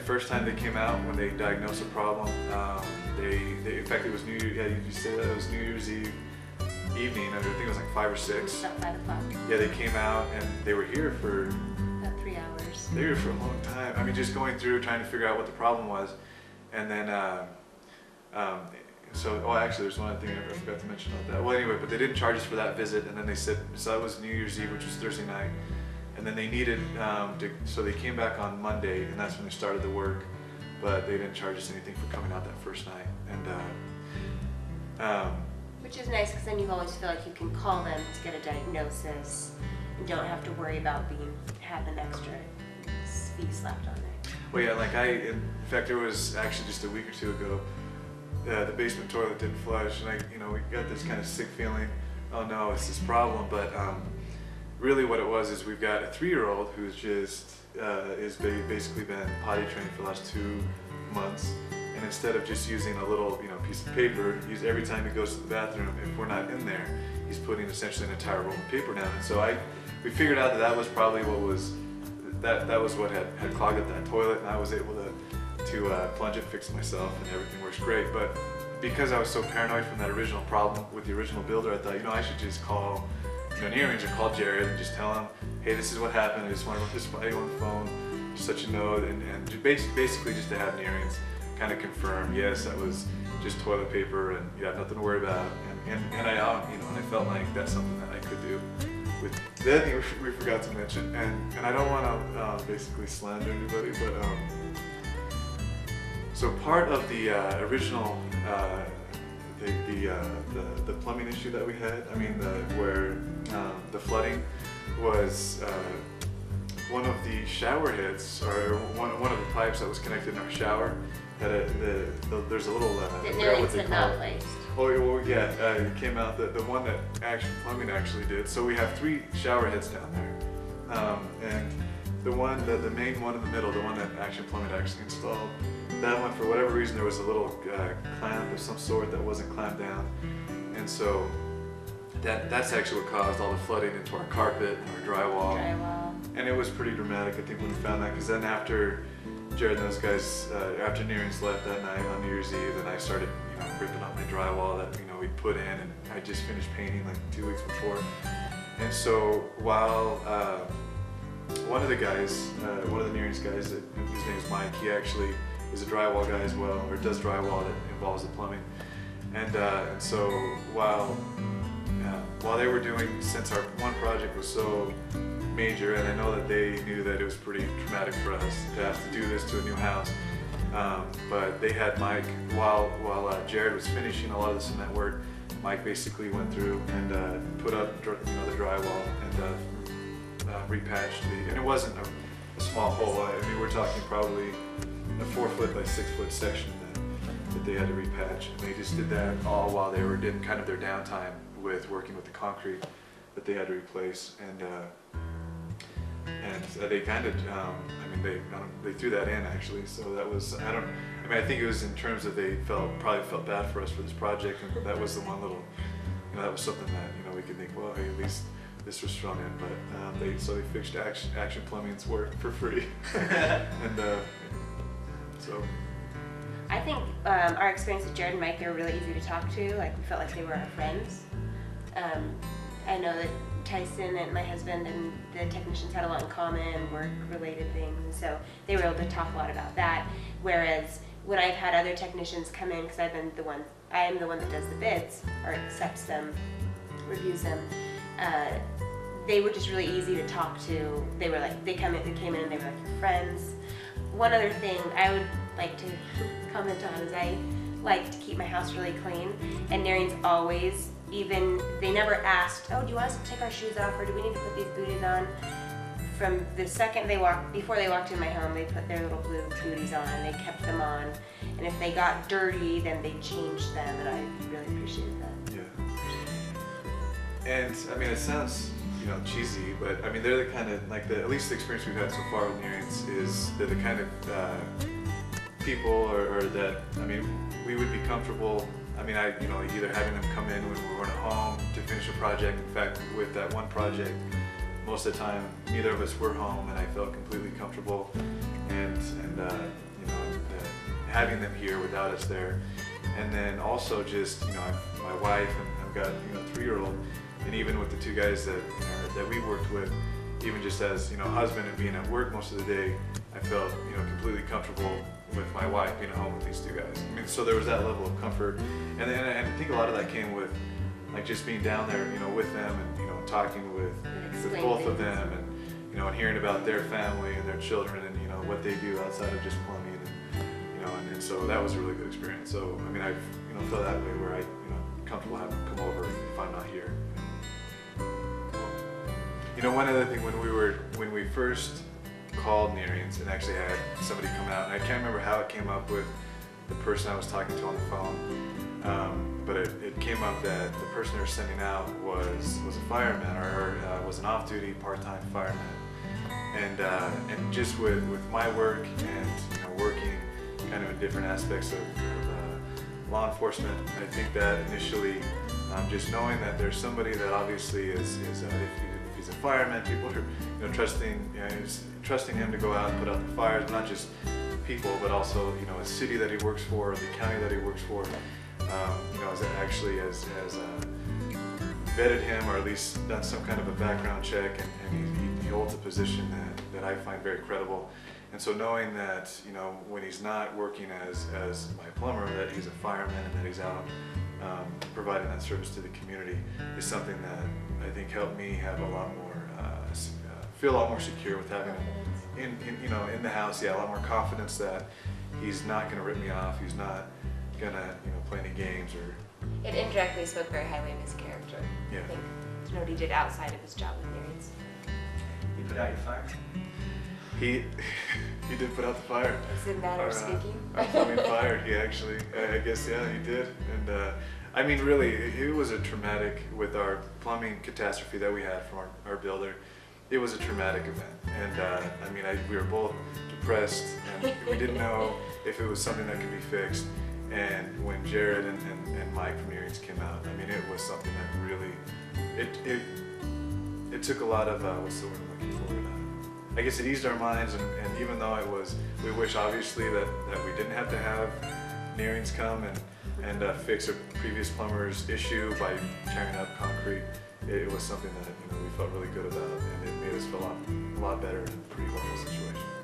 first time they came out when they diagnosed the problem, in fact it was New Year. Yeah, you said that it was New Year's Eve evening. I think it was like 5 or 6. About 5 o'clock. Yeah, they came out and they were here for about 3 hours. They were here for a long time. I mean, just going through trying to figure out what the problem was, and then actually, there's one other thing I forgot to mention about that. Well, anyway, but they didn't charge us for that visit, and then they said, so that was New Year's Eve, which was Thursday night, and then they needed, so they came back on Monday, and that's when they started the work, but they didn't charge us anything for coming out that first night, and which is nice, because then you always feel like you can call them to get a diagnosis, and don't have to worry about having an extra fee slapped on there. Well, yeah, in fact, there was actually just a week or two ago, the basement toilet didn't flush, and we got this kind of sick feeling, oh no, it's this problem, but really what it was is we've got a 3-year-old who's just is basically been potty trained for the last 2 months, and instead of just using a little piece of paper, every time he goes to the bathroom, if we're not in there, he's putting essentially an entire roll of paper down. And so we figured out that was probably what was what had clogged up that toilet, and I was able to plunge it, fix it myself, and everything works great. But because I was so paranoid from that original problem with the original builder, I thought, I should just call Neering or call Jared and just tell him, hey, this is what happened. I just want to run this by you on the phone, just let you know, and basically just to have Neering's kind of confirm, yes, that was just toilet paper, and you have nothing to worry about. And I felt like that's something that I could do. With the other thing we forgot to mention, and I don't want to basically slander anybody, but so part of the original the plumbing issue that we had, where the flooding was one of the shower heads, or one of the pipes that was connected in our shower, had there's a little the Neering's had not placed. Oh, well, yeah, it came out, the one that Action Plumbing actually did. So we have 3 shower heads down there. And the main one in the middle, the one that Action Plumbing actually installed, that one, for whatever reason, there was a little clamp of some sort that wasn't clamped down. And so that's actually what caused all the flooding into our carpet and our drywall. And it was pretty dramatic, I think, when we found that, because then after Jared and those guys, after Neering's left that night on New Year's Eve, and I started ripping up my drywall that we put in, and I just finished painting like 2 weeks before. And so while one of the guys, one of the Neering's guys, his name is Mike, he actually is a drywall guy as well, or does drywall that involves the plumbing. And so while they were doing, since our one project was so major, and I know that they knew that it was pretty traumatic for us to have to do this to a new house, but they had Mike, while Jared was finishing a lot of the cement work, Mike basically went through and put up the drywall and repatched and it wasn't a small hole. We're talking probably a 4-foot by 6-foot section that they had to repatch, and they just did that all while they were in kind of their downtime with working with the concrete that they had to replace. And they kind of, they threw that in actually. So that was, I think it was in terms of they probably felt bad for us for this project, and that was the one little, that was something that we could think, well, hey, at least this was thrown in. But they fixed Action Plumbing's work for free, and so. I think our experience with Jared and Mike, they were really easy to talk to. We felt like they were our friends. I know that Tyson and my husband and the technicians had a lot in common, work-related things, and so they were able to talk a lot about that. Whereas when I've had other technicians come in, because I am the one that does the bids, or accepts them, reviews them, they were just really easy to talk to. They were they came in and they were like your friends. One other thing I would like to comment on is I like to keep my house really clean, and Neering's always, they never asked, oh, do you want us to take our shoes off, or do we need to put these booties on? From the second before they walked in my home, they put their little blue booties on, and they kept them on. And if they got dirty, then they changed them, and I really appreciated that. Yeah. And it sounds, cheesy, but they're the kind of, at least the experience we've had so far with Neering's is they're the kind of people, or that, we would be comfortable. Either having them come in when we weren't at home to finish a project. In fact, with that one project, most of the time, neither of us were home, and I felt completely comfortable. And having them here without us there. And then also just, you know, my wife, and I've got, you know, a 3-year-old, and even with the 2 guys that we worked with, even just as, you know, husband and being at work most of the day, I felt, you know, completely comfortable with my wife being at home with these 2 guys. I mean, so there was that level of comfort, and I think a lot of that came with, like, just being down there, you know, with them, and, you know, talking with both of them, and, you know, and hearing about their family and their children, and, you know, what they do outside of just plumbing, and, you know, and so that was a really good experience. So I mean, I've, you know, felt that way where I, you know, comfortable having them come over if I'm not here. You know, one other thing, when we first called Neerings and actually had somebody come out, and I can't remember how it came up with the person I was talking to on the phone, but it came up that the person they were sending out was a fireman, or was an off-duty part-time fireman, and just with my work and, you know, working kind of in different aspects of law enforcement, I think that initially, just knowing that there's somebody that obviously is if he's a fireman, people are, you know, trusting him to go out and put out the fires, not just people, but also, you know, a city that he works for, the county that he works for, you know, has vetted him, or at least done some kind of a background check, and he holds a position that I find very credible. And so knowing that, you know, when he's not working as my plumber, that he's a fireman and that he's out providing that service to the community is something that I think helped me have a lot more, feel a lot more secure with having him you know, in the house. Yeah, a lot more confidence that he's not going to rip me off. He's not going to, you know, play any games or. It indirectly spoke very highly of his character. Yeah. I think to know what he did outside of his job with Neerings. You put out your fire? He did put out the fire. Is it a matter of speaking? Our plumbing fired. He actually, I guess, yeah, he did. And I mean, really, it was a traumatic, with our plumbing catastrophe that we had from our builder. It was a traumatic event, and I mean, we were both depressed, and we didn't know if it was something that could be fixed. And when Jared and Mike from Neerings came out, I mean, it was something that really, it took a lot of, what's the word I'm looking for? I guess it eased our minds, and even though we wish obviously that we didn't have to have Neerings come and fix a previous plumber's issue by tearing up concrete, it was something that, you know, we felt really good about, and it made us feel a lot better in a pretty horrible situation.